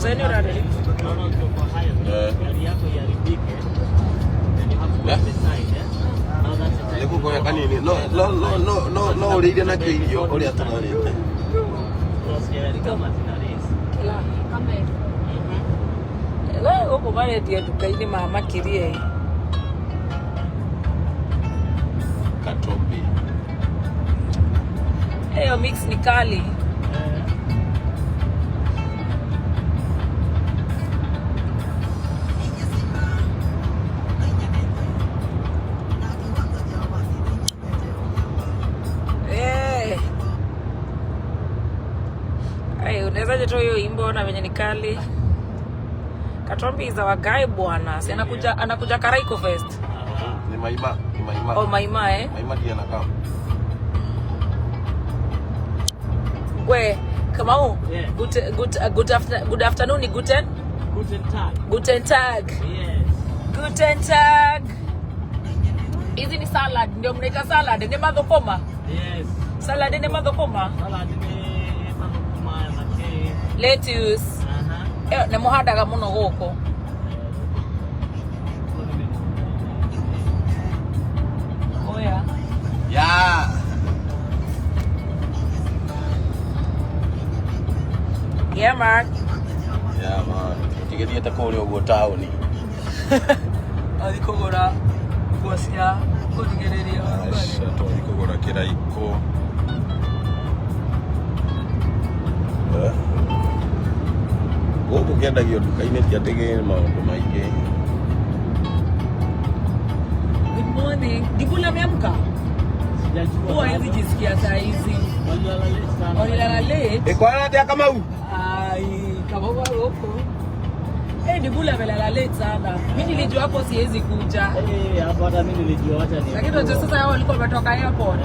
Sasa ni rada. Leku kwa kanini no ulidia na kiyo uli atunalete. Kama leo uko bale dia tukaini mama kirie. Katombi. Hiyo mix ni kali. Unaweza je hiyo imbo na venye ni kali. Katombi za wagai bwana. Si anakuja Karaiko Fest. Ni Maima. Oh Maima Maima dia nakam. We, Kamau. Yeah. Good afternoon, Guten Tag. Guten Tag. Yes. Guten Tag. Hizi ni salad, ndio mnaita salad, ni madhokoma. Yes. Salad ni madhokoma. Salad ni madhokoma ya make. Lettuce. Ne muhandaga muno guko. Oh yeah. Yeah. Yeah, Mark. Yeah, man. Tigeria ta kule ugo taoni. Alikogora kuasia kudigereria. Shato alikogora Kiraiko. Gogo kenda hiyo dukaini tiatege maundu maingi. Good morning. Dibula ameamka? Sijajua hizi jisikia saa hizi. Walilala late. Kwa nani Kamau? Ai, kama huko. Dibula amelala late sana. Mimi nilijua hapo siwezi kuja. Hapo hata mimi nilijua acha ni. Lakini ndio sasa hao walikuwa wametoka airport.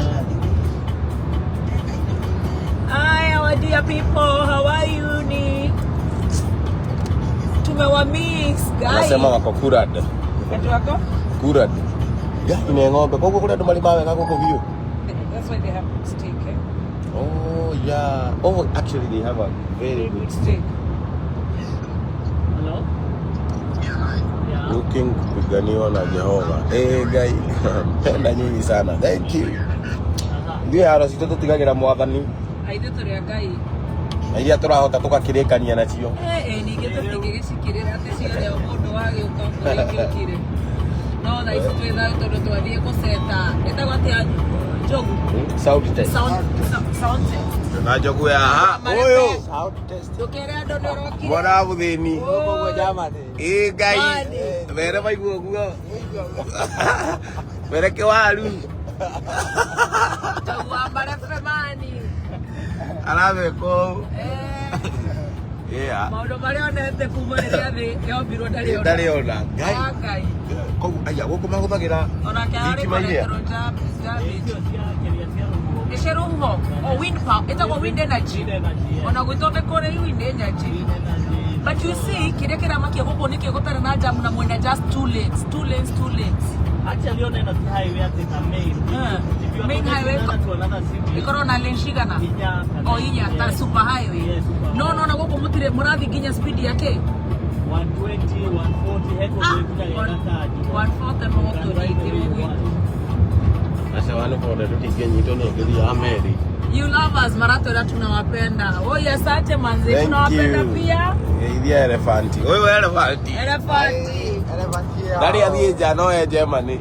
Hi, our dear people. How are you? Tumewamiss, guys. Nasema wako Kurad. Watu wako? Kurad. Ni ng'ombe. Kwa hiyo ndo mali mawe kako view. That's why they have steak, eh? Oh, yeah. Oh, actually they have a very good steak. Hello? Yeah. Looking kupiganiwa na Jehova. Guy. Penda nyinyi sana. Thank you. Ndio haro sitoto tigagira mwathani. Aithe turi agai. Airia turahota tukakirikania nacio. Ningĩ tũtingĩgĩcikĩrĩra atĩ ciothe o mũndũ wagĩũka kũrĩkĩrĩkĩre. No thaa ici twĩtha tondũ twathiĩ gũceta. Ĩtagwo atĩa njogu? Sound test. Sound test. Na njogu ya ũyũ. Sound test. Ndũkĩre andũ nĩ ũrokire. Mwana mũthĩni. Ũguo jamani. Ngai. Were maigua guo. Were kĩwaru. Tagwa marefemani. Arabeko. Yeah. Maũndũ marĩa onete kuma rĩrĩa thĩ yombirwo ndarĩ ona. Ngai. Koguo aya gũkũ mahũthagĩra thitima iria. Nĩciarũhuho. Wind power. Ĩtagwo wind energy. Ona gwĩthondeka ũrĩa wind energy. But you see, kĩrĩa kĩramakia gũkũ nĩkĩo gũtarĩ na jam na mwena just two lanes. Actually on the highway at the main highway iko na lane shigana inya ta super highway no na goko mutire murathi ginya speed yake 120 140 headway kuja yakataji 140 moto hivi Asa wale kwa tutige nyito ni ngeli ya Mary. You lovers marato tunawapenda. Oh yes, asante manzi tunawapenda pia. Idia elefanti. Wewe elefanti. Ndari athie jano ya Germany.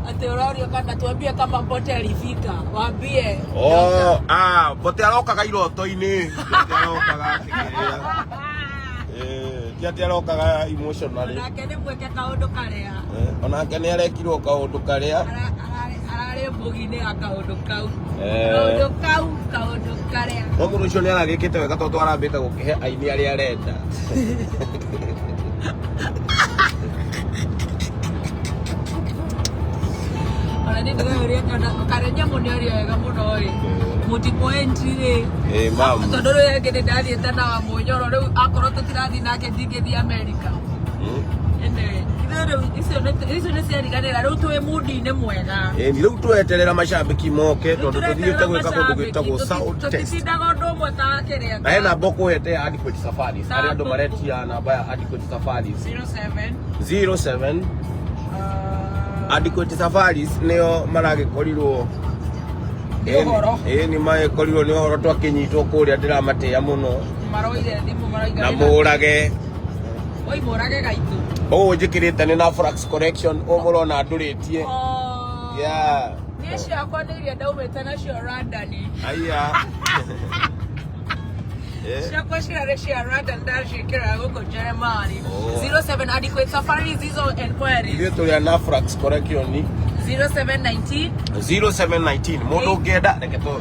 Ate Orario kana tuambie kama Mbote alifika. Waambie. Mbote arokaga iroto-ini. Mbote arokaga kigeria. Tiati arokaga emotionally. Onake nĩ mweke kaũndũ karĩa. Onake nĩ arekirwo kaũndũ karĩa. Ararĩ mbugi-inĩ ya kaũndũ kau. Kaũndũ karĩa. Mũndũ ũcio nĩ aragĩkĩte wega tondũ arambĩte gũkĩhe aini arĩa arenda. Ndio kana karenya moniorio wega muno ri mutiko entry ri mam tondu ri ngene ndathie tena wa munyoro riu akorwo tutirathi nake ndingithia America ende icio nä ciariganä rä u twä mudi-inä mwega ni rä u tweterera macambäki moke tondå tå thiä te gwä ka kå ndå gwä tagwo tutitindaga å ndå å mwe ta kä na hena mboko hete ya Adequate Safaris arä andå maretia namba ya Adequate Safaris 07 Adequate Safaris nio maragä korirwo ni magä korirwo nä horo twakä nyitwo kå rä a ndä ramatä a må no na må rage å njä kä rä te nä na Frax Collection å må rona ndå rä tie nä ciakwa nä iria ndaumä te nacio randani aya ciakwa cirarä cia randan ndaciä ra gå kå Jeremani 07 Adequate Safaris izo enquiry ithuä tå rä a na Frax Collection 0719 må ndå å ngä enda reke må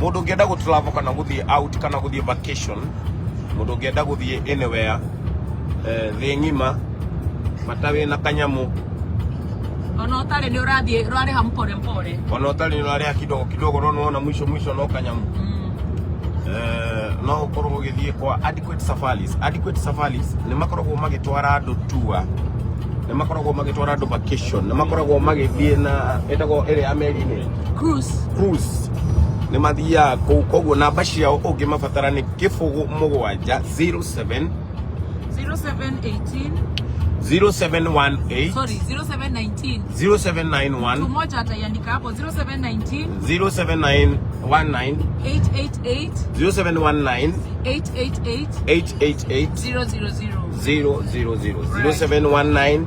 ndå å ngä enda gå travel kana gå thiä out kana gå thiä vacation må ndå å ngä enda gå thiä anywhere thä ng'ima matawä na kanyamå ona utarä nä å rathiä rwarä ha mpore ona utarä nä å rarä ha kidogo no wona mwisho no kanyamå no å korwo å gä thiä kwa Adequate Safaris nä makoragwo magä twara andå tour nä makoragwo magä twara andå vacation nä makoragwo magä thiä na ätagwo ä rä ya meri-inä cruise nä mathiaga kå u koguo namba ciao å ngä mabatara nä kä bå 7 0718 sorry 0719 0791 mmoja ataiandika hapo 0719 0719 888 0719 888 000 0719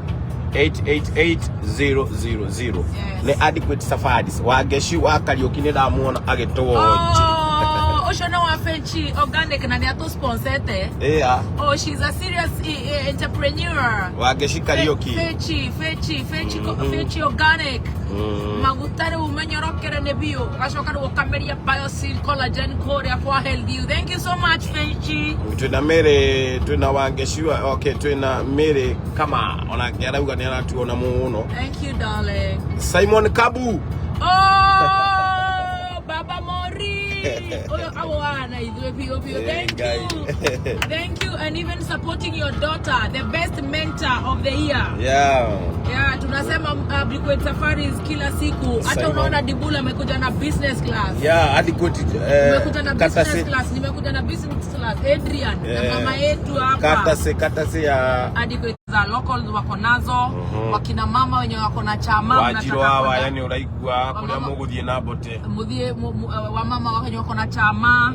888 nä Adequate Safaris wangeci wa Kariuki nä ndamuona agätwoji ucio no wa Fechi Organic na nä atå sponsete she's a serious entrepreneur wangeci Kariuki Fechi Organic maguta rä u menyorokere nä biå gacoka rä gå kameria Biosil Collagen Core kwa health you. Thank you so much Fechi. twina Mary twina wangeci twina Mary kama ona arauga nä aratuona muno. Thank you darling. Simon Kabu Baba Mori thank you and even supporting your daughter, the best mentor of the year. Tunasema Adequate Safaris kila siku hata unaona Dibula amekuja na business class Adequate nimekuja na business class nimekuja na business class Adrian na mama yetu hapa katase ya Adequate za locals wako nazo wakina mama wenye wako na chama wajiro hawa yani uraigua kuria muguthie na bote muthie wa mama wenye wako na chama